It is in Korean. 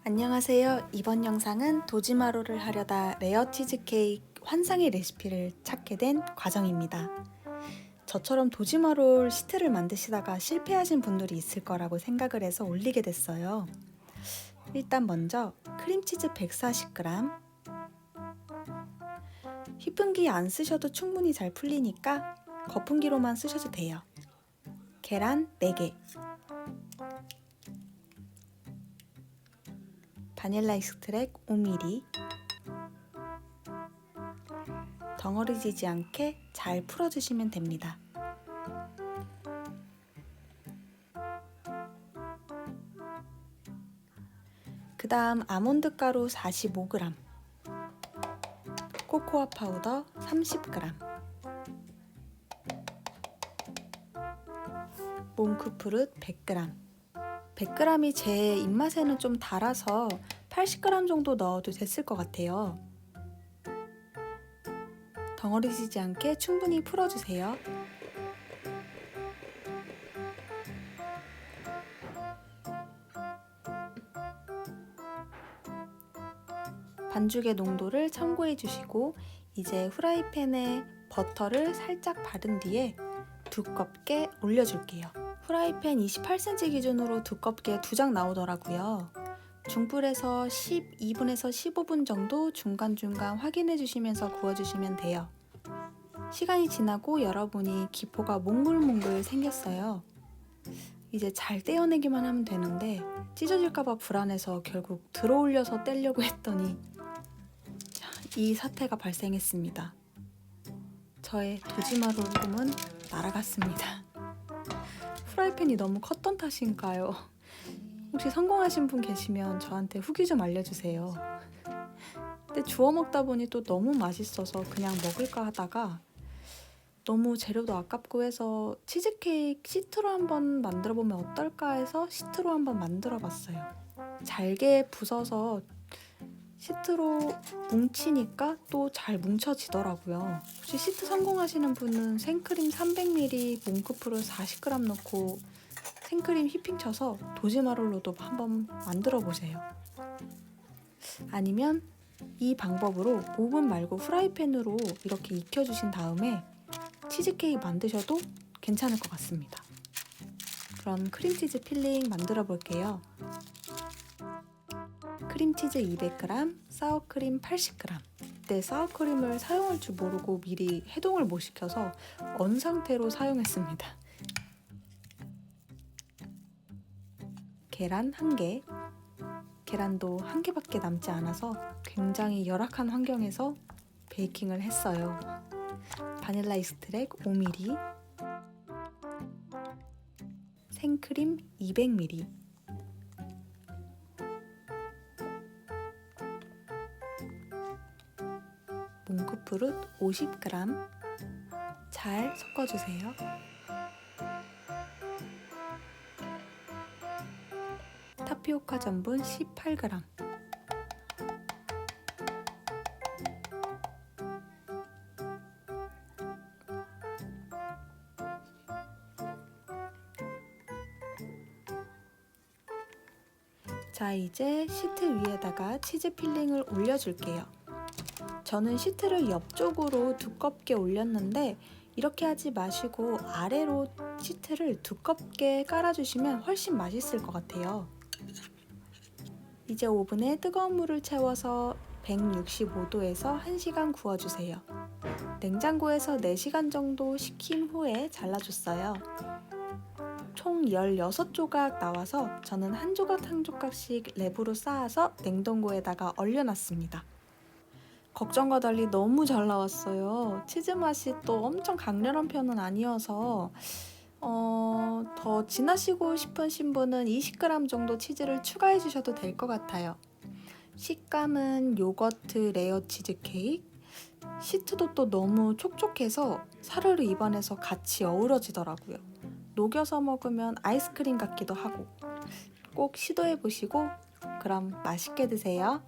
안녕하세요. 이번 영상은 도지마루를 하려다 레어 치즈케이크 환상의 레시피를 찾게 된 과정입니다. 저처럼 도지마루 시트를 만드시다가 실패하신 분들이 있을 거라고 생각을 해서 올리게 됐어요. 일단 먼저 크림치즈 140g, 휘핑기 안 쓰셔도 충분히 잘 풀리니까 거품기로만 쓰셔도 돼요. 계란 4개, 바닐라 익스트랙 5ml, 덩어리지지 않게 잘 풀어주시면 됩니다. 그 다음 아몬드 가루 45g, 코코아 파우더 30g, 몽크푸릇 100g. 100g이 제 입맛에는 좀 달아서 80g 정도 넣어도 됐을 것 같아요. 덩어리지지 않게 충분히 풀어주세요. 반죽의 농도를 참고해 주시고 이제 후라이팬에 버터를 살짝 바른 뒤에 두껍게 올려줄게요. 후라이팬 28cm 기준으로 두껍게 2장 나오더라고요. 중불에서 12분에서 15분 정도 중간중간 확인해 주시면서 구워주시면 돼요. 시간이 지나고 열어보니 기포가 몽글몽글 생겼어요. 이제 잘 떼어내기만 하면 되는데 찢어질까봐 불안해서 결국 들어올려서 떼려고 했더니 이 사태가 발생했습니다. 저의 도지마루 꿈은 날아갔습니다. 프라이팬이 너무 컸던 탓인가요? 혹시 성공하신 분 계시면 저한테 후기 좀 알려주세요. 근데 주워 먹다 보니 또 너무 맛있어서 그냥 먹을까 하다가 너무 재료도 아깝고 해서 치즈케이크 시트로 한번 만들어보면 어떨까 해서 시트로 한번 만들어봤어요. 잘게 부숴서 시트로 뭉치니까 또 잘 뭉쳐지더라고요. 혹시 시트 성공하시는 분은 생크림 300ml, 몽크푸릇 40g 넣고 생크림 휘핑 쳐서 도지마루로도 한번 만들어 보세요. 아니면 이 방법으로 오븐 말고 프라이팬으로 이렇게 익혀주신 다음에 치즈케이크 만드셔도 괜찮을 것 같습니다. 그럼 크림치즈 필링 만들어 볼게요. 크림치즈 200g, 사워크림 80g. 그때 사워크림을 사용할 줄 모르고 미리 해동을 못 시켜서 언 상태로 사용했습니다. 계란 1개. 계란도 1개밖에 남지 않아서 굉장히 열악한 환경에서 베이킹을 했어요. 바닐라 익스트랙 5ml, 생크림 200ml, 몽크푸릇 50g. 잘 섞어주세요. 타피오카 전분 18g. 자, 이제 시트 위에다가 치즈 필링을 올려줄게요. 저는 시트를 옆쪽으로 두껍게 올렸는데 이렇게 하지 마시고 아래로 시트를 두껍게 깔아주시면 훨씬 맛있을 것 같아요. 이제 오븐에 뜨거운 물을 채워서 165도에서 1시간 구워주세요. 냉장고에서 4시간 정도 식힌 후에 잘라줬어요. 총 16조각 나와서 저는 한 조각 한 조각씩 랩으로 쌓아서 냉동고에다가 얼려놨습니다. 걱정과 달리 너무 잘 나왔어요. 치즈 맛이 또 엄청 강렬한 편은 아니어서 더 진하시고 싶으신 분은 20g 정도 치즈를 추가해 주셔도 될 것 같아요. 식감은 요거트 레어 치즈 케이크. 시트도 또 너무 촉촉해서 사르르 입안에서 같이 어우러지더라고요. 녹여서 먹으면 아이스크림 같기도 하고 꼭 시도해 보시고 그럼 맛있게 드세요.